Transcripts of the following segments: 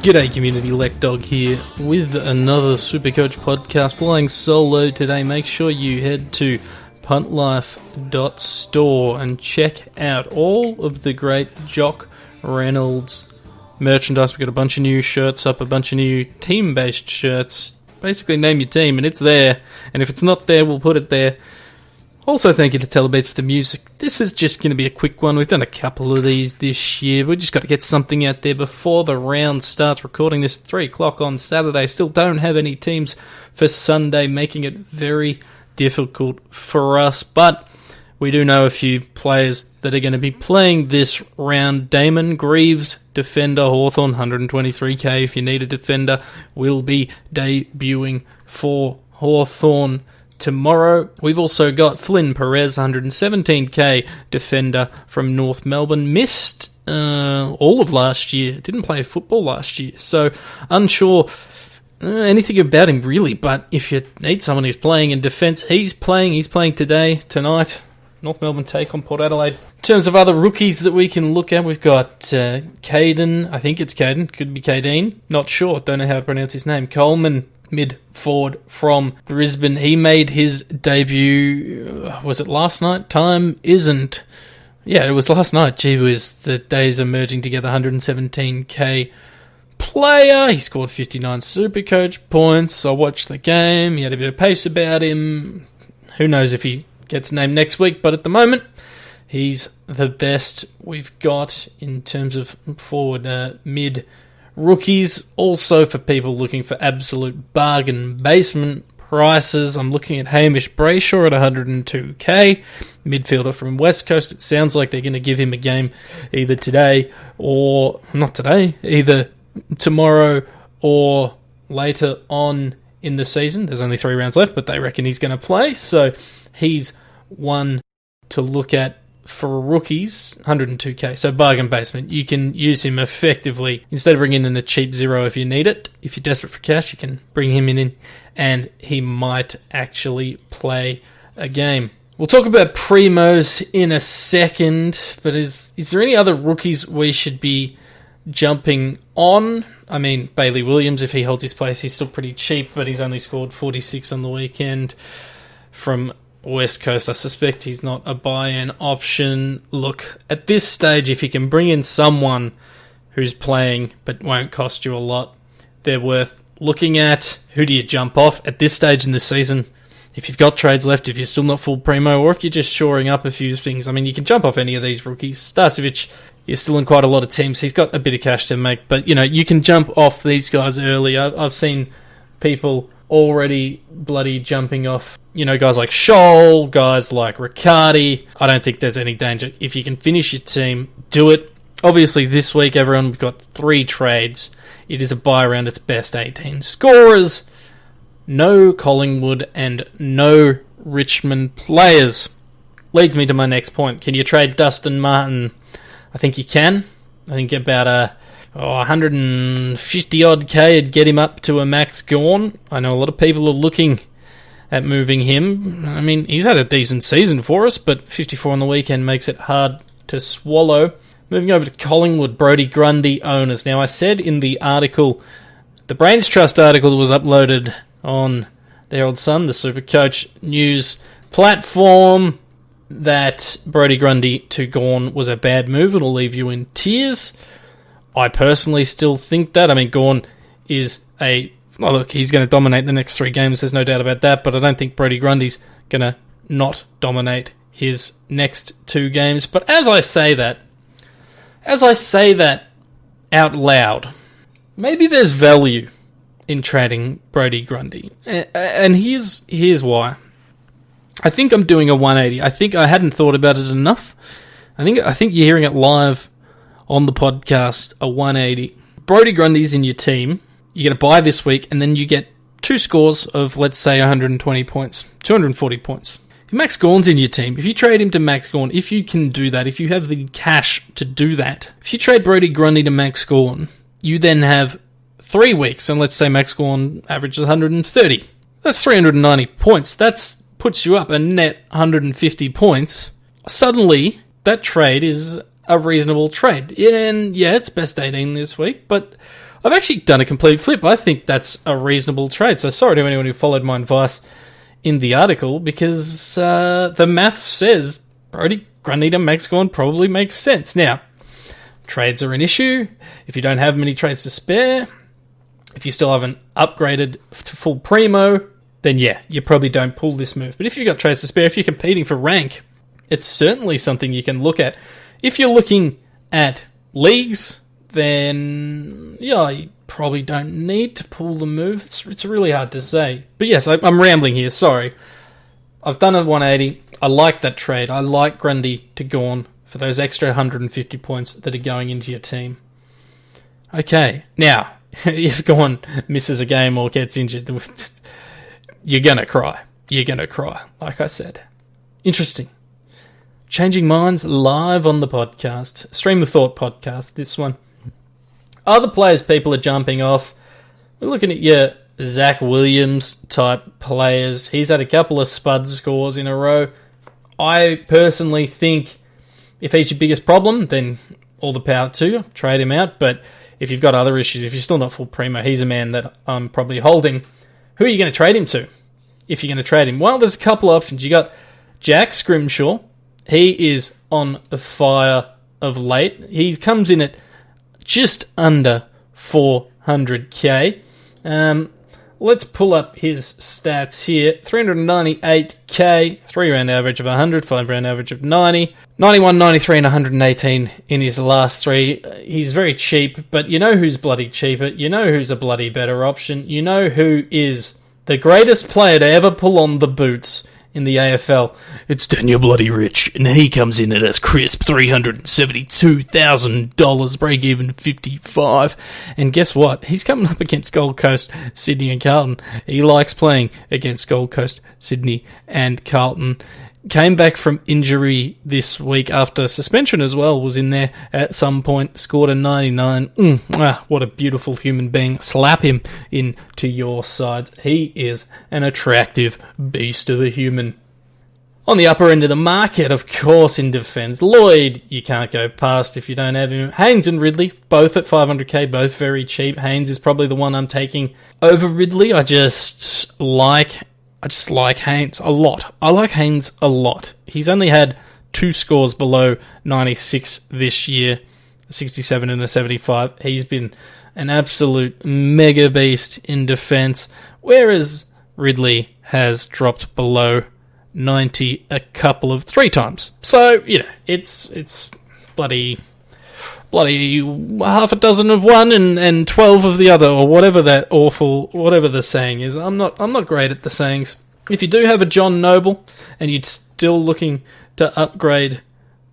G'day community, Lekdog here with another Supercoach podcast flying solo today. Make sure you head to puntlife.store and check out all of the great Jock, Reynolds merchandise. We've got a bunch of new shirts up, a bunch of new team-based shirts. Basically name your team and it's there, and if it's not there, we'll put it there. Also, thank you to Telebeats for the music. This is just going to be a quick one. We've done a couple of these this year. We've just got to get something out there before the round starts. Recording this 3 o'clock on Saturday. Still don't have any teams for Sunday, making it very difficult for us. But we do know a few players that are going to be playing this round. Damon Greaves, defender, Hawthorn, 123k if you need a defender, will be debuting for Hawthorn tomorrow. We've also got Flynn Perez, 117k defender from North Melbourne. Missed all of last year. Didn't play football last year. So unsure anything about him really. But if you need someone who's playing in defence, he's playing. He's playing tonight. North Melbourne take on Port Adelaide. In terms of other rookies that we can look at, we've got Caden. I think it's Caden. Could be Cadine. Not sure. Don't know how to pronounce his name. Coleman, mid-forward from Brisbane. He made his debut, was it last night? Time isn't. Yeah, it was last night. Gee whiz, the days are merging together. 117k player. He scored 59 Supercoach points. I watched the game. He had a bit of pace about him. Who knows if he gets named next week, but at the moment, he's the best we've got in terms of forward mid rookies. Also, for people looking for absolute bargain basement prices, I'm looking at Hamish Brayshaw at 102k, midfielder from West Coast. It sounds like they're going to give him a game either today or not today, either tomorrow or later on in the season. There's only 3 rounds left, but they reckon he's going to play, so he's one to look at for rookies. 102k, so bargain basement. You can use him effectively instead of bringing in a cheap zero if you need it. If you're desperate for cash, you can bring him in and he might actually play a game. We'll talk about primos in a second, but is there any other rookies we should be jumping on? I mean, Bailey Williams, if he holds his place, he's still pretty cheap, but he's only scored 46 on the weekend from West Coast. I suspect he's not a buy-in option. Look, at this stage, if you can bring in someone who's playing but won't cost you a lot, they're worth looking at. Who do you jump off at this stage in the season? If you've got trades left, if you're still not full primo, or if you're just shoring up a few things, I mean, you can jump off any of these rookies. Starcevic is still in quite a lot of teams. He's got a bit of cash to make, but, you can jump off these guys early. I've seen people already bloody jumping off, guys like Scholl, guys like Riccardi. I don't think there's any danger. If you can finish your team, do it. Obviously, this week, everyone, we've got 3 trades. It is a buy around its best 18 scorers. No Collingwood and no Richmond players. Leads me to my next point. Can you trade Dustin Martin? I think you can. I think about 150 odd K would get him up to a max Gawn. I know a lot of people are looking at moving him. I mean, he's had a decent season for us, but 54 on the weekend makes it hard to swallow. Moving over to Collingwood, Brodie Grundy owners. Now, I said in the article, the Brains Trust article that was uploaded on the Herald Sun, the Supercoach news platform, that Brodie Grundy to Gawn was a bad move. It'll leave you in tears. I personally still think that. I mean, Gawn is he's going to dominate the next 3 games, there's no doubt about that, but I don't think Brodie Grundy's going to not dominate his next 2 games. But as I say that out loud, maybe there's value in trading Brodie Grundy. And here's why. I think I'm doing a 180. I think I hadn't thought about it enough. I think you're hearing it live on the podcast, a 180. Brodie Grundy's in your team. You get a bye this week, and then you get 2 scores of, let's say, 120 points, 240 points. Max Gawn's in your team. If you trade him to Max Gawn, if you can do that, if you have the cash to do that, if you trade Brodie Grundy to Max Gawn, you then have 3 weeks, and let's say Max Gawn averages 130. That's 390 points. That puts you up a net 150 points. Suddenly, that trade is a reasonable trade. And yeah, it's best 18 this week, but I've actually done a complete flip. I think that's a reasonable trade. So sorry to anyone who followed my advice in the article, because the maths says Brodie Grundy to Max Gawn probably makes sense. Now, trades are an issue. If you don't have many trades to spare, if you still haven't upgraded to full primo, then yeah, you probably don't pull this move. But if you've got trades to spare, if you're competing for rank, it's certainly something you can look at. If you're looking at leagues, then yeah, you probably don't need to pull the move. It's really hard to say. But yes, I'm rambling here, sorry. I've done a 180. I like that trade. I like Grundy to Gawn for those extra 150 points that are going into your team. Okay, now, if Gawn misses a game or gets injured, you're going to cry. You're going to cry, like I said. Interesting. Changing Minds live on the podcast. Stream the Thought podcast, this one. Other players people are jumping off. We're looking at your Zach Williams type players. He's had a couple of spud scores in a row. I personally think if he's your biggest problem, then all the power to you. Trade him out. But if you've got other issues, if you're still not full primo, he's a man that I'm probably holding. Who are you going to trade him to if you're going to trade him? Well, there's a couple of options. You got Jack Scrimshaw. He is on the fire of late. He comes in at just under 400k. Let's pull up his stats here. 398k, 3-round average of 100, 5-round average of 90, 91, 93, and 118 in his last 3. He's very cheap, but you know who's bloody cheaper. You know who's a bloody better option. You know who is the greatest player to ever pull on the boots in the AFL. It's Daniel Bloody Rich, and he comes in at a crisp $372,000, break even 55. And guess what? He's coming up against Gold Coast, Sydney, and Carlton. He likes playing against Gold Coast, Sydney, and Carlton. Came back from injury this week after suspension as well, was in there at some point, scored a 99. What a beautiful human being. Slap him into your sides. He is an attractive beast of a human. On the upper end of the market, of course, in defence, Lloyd, you can't go past if you don't have him. Haynes and Ridley, both at 500k, both very cheap. Haynes is probably the one I'm taking over Ridley. I just like Haynes a lot. I like Haynes a lot. He's only had 2 scores below 96 this year, a 67 and a 75. He's been an absolute mega beast in defence, whereas Ridley has dropped below 90 3 times. So, you know, it's bloody half a dozen of one and 12 of the other, or whatever the saying is. I'm not great at the sayings. If you do have a John Noble and you're still looking to upgrade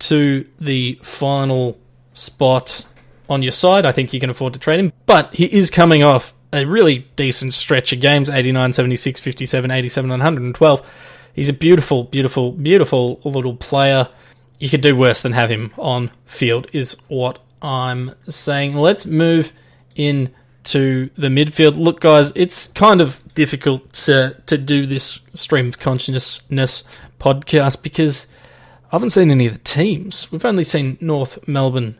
to the final spot on your side, I think you can afford to trade him. But he is coming off a really decent stretch of games, 89, 76, 57, 87, and 112. He's a beautiful, beautiful, beautiful little player. You could do worse than have him on field, is what I'm saying. Let's move into the midfield. Look, guys, it's kind of difficult to do this stream of consciousness podcast because I haven't seen any of the teams. We've only seen North Melbourne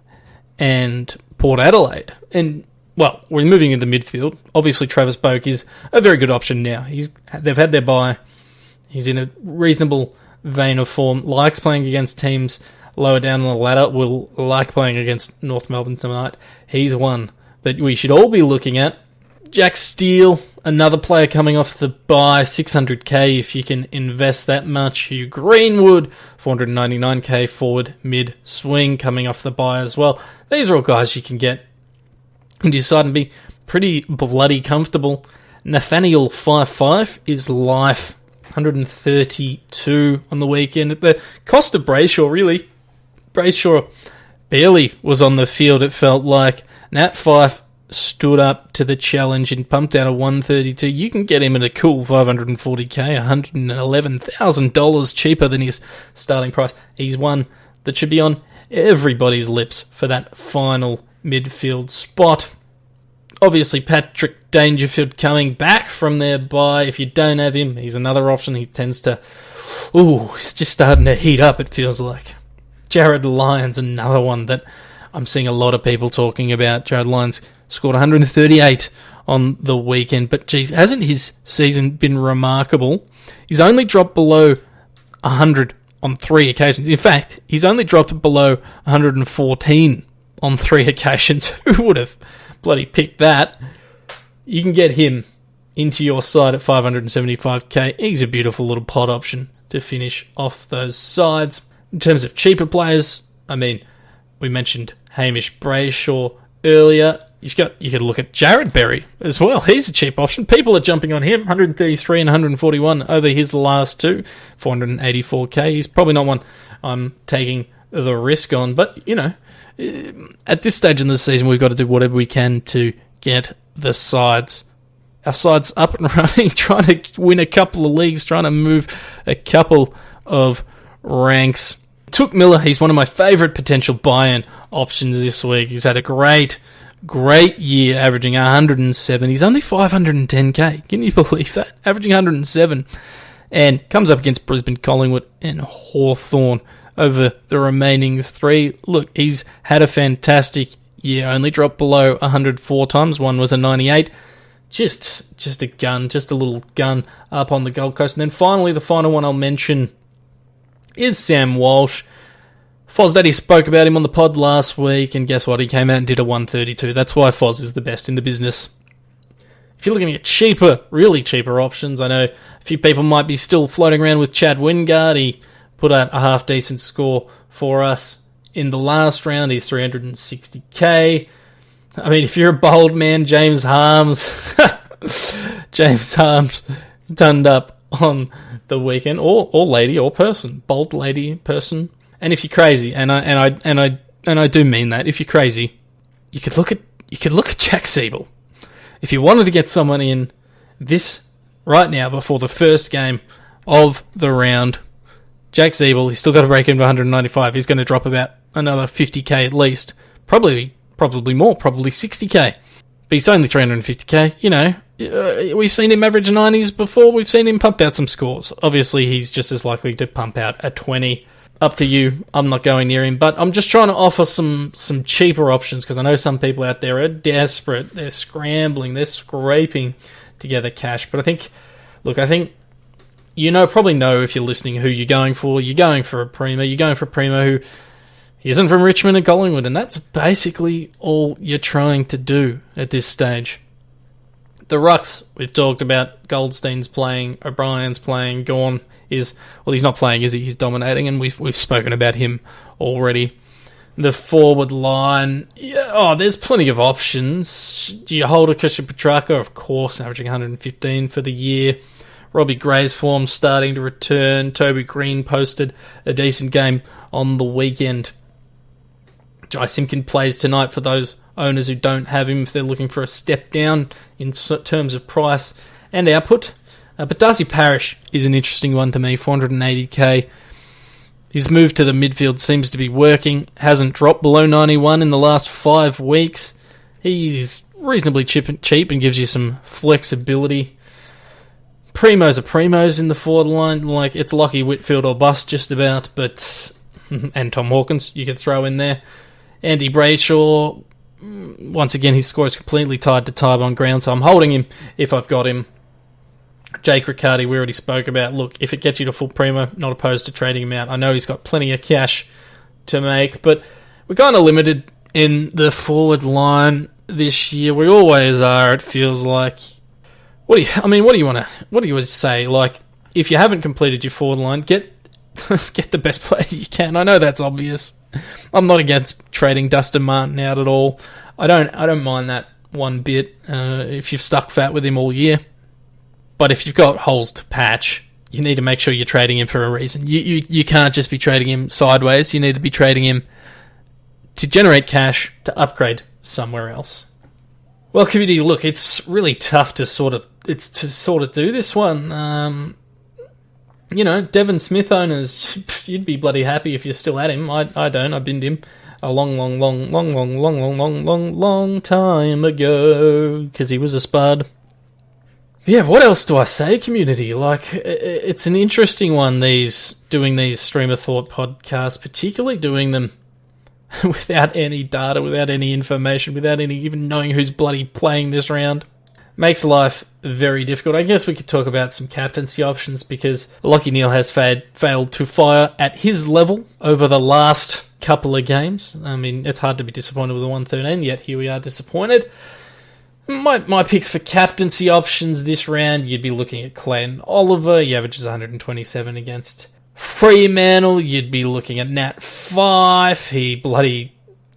and Port Adelaide. And, well, we're moving into the midfield. Obviously, Travis Boak is a very good option now. They've had their bye. He's in a reasonable vein of form, likes playing against teams lower down on the ladder, will like playing against North Melbourne tonight. He's one that we should all be looking at. Jack Steele, another player coming off the bye, 600k if you can invest that much. Hugh Greenwood, 499k forward mid-swing coming off the bye as well. These are all guys you can get into your side and be pretty bloody comfortable. Nathaniel 5-5 is life. 132 on the weekend. At the cost of Brayshaw, really. Brayshaw barely was on the field, it felt like. Nat Fyfe stood up to the challenge and pumped out a 132. You can get him at a cool $540K, $111,000 cheaper than his starting price. He's one that should be on everybody's lips for that final midfield spot. Obviously, Patrick Dangerfield coming back from their bye. If you don't have him, he's another option. He tends to... it's just starting to heat up, it feels like. Jared Lyons, another one that I'm seeing a lot of people talking about. Jared Lyons scored 138 on the weekend, but geez, hasn't his season been remarkable? He's only dropped below 100 on 3 occasions. In fact, he's only dropped below 114 on 3 occasions. Who would have bloody picked that? You can get him into your side at 575k. He's a beautiful little pot option to finish off those sides. In terms of cheaper players, I mean, we mentioned Hamish Brayshaw earlier. You could look at Jared Berry as well. He's a cheap option. People are jumping on him. 133 and 141 over his last two. 484k. He's probably not one I'm taking the risk on. But, at this stage in the season, we've got to do whatever we can to get our sides up and running, trying to win a couple of leagues, trying to move a couple of ranks. Took Miller, he's one of my favourite potential buy-in options this week. He's had a great year, averaging 107. He's only 510k. Can you believe that? Averaging 107. And comes up against Brisbane, Collingwood, and Hawthorn over the remaining 3. Look, he's had a fantastic year. Only dropped below 104 times. One was a 98. Just a gun, just a little gun up on the Gold Coast. And then finally, the final one I'll mention is Sam Walsh. Foz Daddy spoke about him on the pod last week, and guess what? He came out and did a 132. That's why Foz is the best in the business. If you're looking at cheaper, really cheaper options, I know a few people might be still floating around with Chad Wingard. He put out a half-decent score for us in the last round. He's 360k. I mean, if you're a bold man, James Harms turned up on the weekend, or lady, or person, bold lady, person. And if you're crazy, and I do mean that, if you're crazy, you could look at Jack Siebel. If you wanted to get someone in this right now before the first game of the round, Jack Siebel, he's still got to break into 195. He's going to drop about another 50k at least, probably more, probably 60k. But he's only 350k. We've seen him average 90s before. We've seen him pump out some scores. Obviously, he's just as likely to pump out a 20. Up to you. I'm not going near him, but I'm just trying to offer some cheaper options because I know some people out there are desperate. They're scrambling. They're scraping together cash. But I think probably know if you're listening who you're going for. You're going for a Primo. You're going for a Primo who isn't from Richmond and Collingwood, and that's basically all you're trying to do at this stage. The rucks, we've talked about. Goldstein's playing, O'Brien's playing, Gawn he's not playing, is he? He's dominating, and we've spoken about him already. The forward line, there's plenty of options. Do you hold a Christian Petrarca? Of course, averaging 115 for the year. Robbie Gray's form starting to return. Toby Green posted a decent game on the weekend. Jai Simpkin plays tonight for those owners who don't have him if they're looking for a step down in terms of price and output. But Darcy Parish is an interesting one to me, 480k. His move to the midfield seems to be working. Hasn't dropped below 91 in the last 5 weeks. He's reasonably cheap and gives you some flexibility. Primos are primos in the forward line. Like, it's Lockie Whitfield or bust just about, but... and Tom Hawkins you could throw in there. Andy Brayshaw, once again, his score is completely tied to time on ground, so I'm holding him if I've got him. Jake Riccardi, we already spoke about. Look, if it gets you to full Primo, not opposed to trading him out. I know he's got plenty of cash to make, but we're kind of limited in the forward line this year. We always are, it feels like. What do you say? Like, if you haven't completed your forward line, get the best player you can. I know that's obvious. I'm not against trading Dustin Martin out at all. I don't mind that one bit if you've stuck fat with him all year. But if you've got holes to patch, you need to make sure you're trading him for a reason. You can't just be trading him sideways. You need to be trading him to generate cash to upgrade somewhere else. Well, community, look, it's really tough to sort of do this one. Devon Smith owners, you'd be bloody happy if you still had him. I don't. I binned him a long time ago because he was a spud. Yeah, what else do I say, community? Like, it's an interesting one, doing these Stream of Thought podcasts, particularly doing them without any data, without any information, without any even knowing who's bloody playing this round. Makes life very difficult. I guess we could talk about some captaincy options because Lachie Neale has failed to fire at his level over the last couple of games. I mean, it's hard to be disappointed with a 113, yet here we are disappointed. My picks for captaincy options this round, you'd be looking at Clayton Oliver. He averages 127 against Fremantle. You'd be looking at Nat Fyfe. He bloody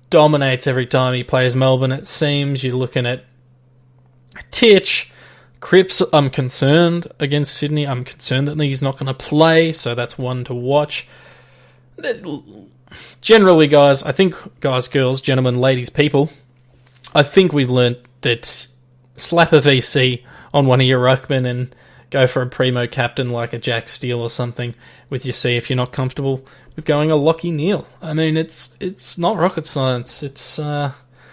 dominates every time he plays Melbourne, it seems. You're looking at Titch. Cripps, I'm concerned against Sydney. I'm concerned that he's not going to play, so that's one to watch. Generally, guys, girls, gentlemen, ladies, people, I think we've learnt that slap a VC on one of your ruckmen and go for a primo captain like a Jack Steele or something with your C if you're not comfortable with going a Lachie Neale. I mean, it's not rocket science. It's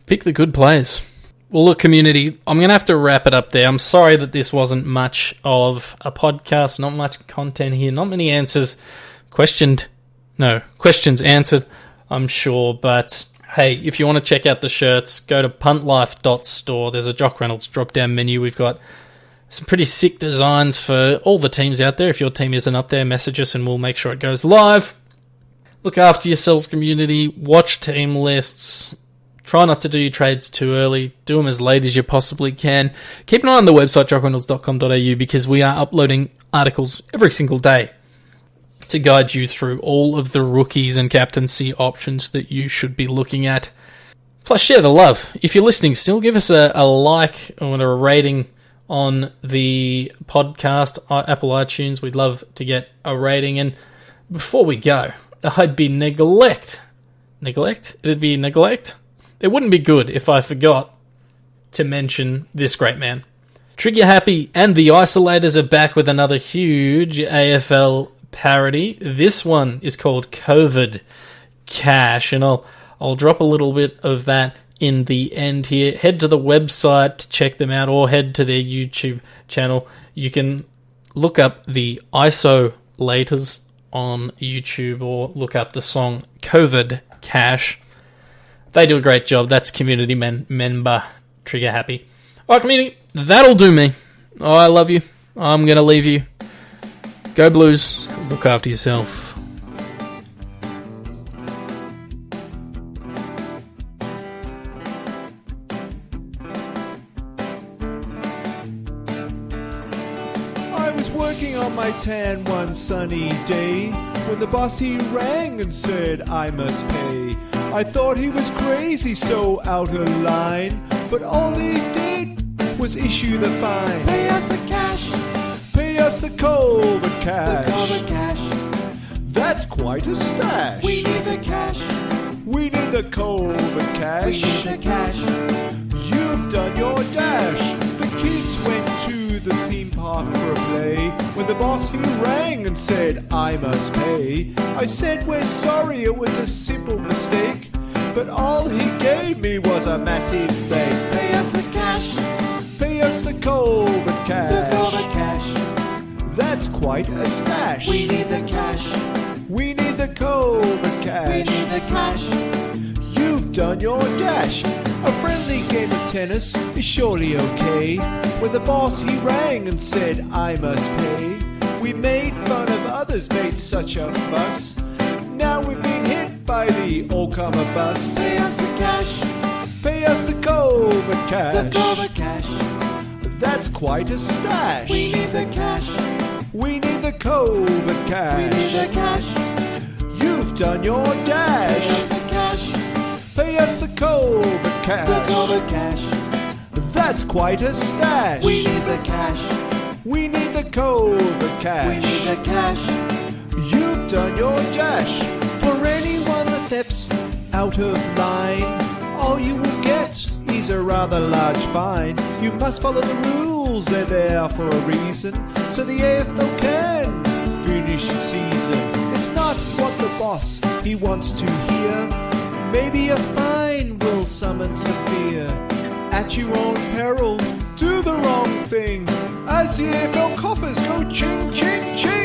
pick the good players. Well, look, community, I'm going to have to wrap it up there. I'm sorry that this wasn't much of a podcast, not much content here, not many answers. Questions answered, I'm sure, but hey, if you want to check out the shirts, go to puntlife.store. There's a Jock Reynolds drop-down menu. We've got some pretty sick designs for all the teams out there. If your team isn't up there, message us and we'll make sure it goes live. Look after yourselves, community. Watch team lists. Try not to do your trades too early. Do them as late as you possibly can. Keep an eye on the website, jockreynolds.com.au, because we are uploading articles every single day to guide you through all of the rookies and captaincy options that you should be looking at. Plus, share the love. If you're listening still, give us a like or a rating on the podcast, Apple iTunes. We'd love to get a rating. And before we go, I'd be neglect. It'd be neglect. It wouldn't be good if I forgot to mention this great man. Trigger Happy and the Isolators are back with another huge AFL parody. This one is called COVID Cash, and I'll drop a little bit of that in the end here. Head to the website to check them out, or head to their YouTube channel. You can look up the Isolators on YouTube, or look up the song COVID Cash. They do a great job. That's community member Trigger Happy. Alright, community, that'll do me. Oh, I love you. I'm going to leave you. Go Blues. Look after yourself. I was working on my tan one sunny day when the boss he rang and said I must pay. I thought he was crazy, so out of line, but all he did was issue the fine. Pay us the cash. Pay us the COVID cash. The COVID cash. That's quite a stash. We need the cash. We need the COVID cash. We need the cash. You've done your dash. The kids went to the theme park for a play when the boss he rang and said I must pay. I said we're sorry, it was a simple mistake, but all he gave me was a massive fake. Pay us the cash. Pay us the COVID cash. The COVID cash. That's quite a stash. We need the cash. We need the COVID cash. We need the cash. You've done your dash. A friendly game of tennis is surely okay. When the boss he rang and said I must pay, we made fun of others, made such a fuss. Now we've been hit by the all-comer bus. Pay us the cash. Pay us the COVID cash. The COVID cash. That's quite a stash. We need the cash. We need the COVID cash. We need the cash. You've done your dash. Pay us the cash. Pay us the COVID cash. The COVID cash. That's quite a stash. We need the cash. We need the COVID cash. We need the cash. You've done your dash. For anyone that steps out of line, all you will get is fees a rather large fine. You must follow the rules, they're there for a reason, so the AFL can finish the season. It's not what the boss, he wants to hear. Maybe a fine will summon severe. At your own peril, do the wrong thing, as the AFL coffers go ching, ching, ching.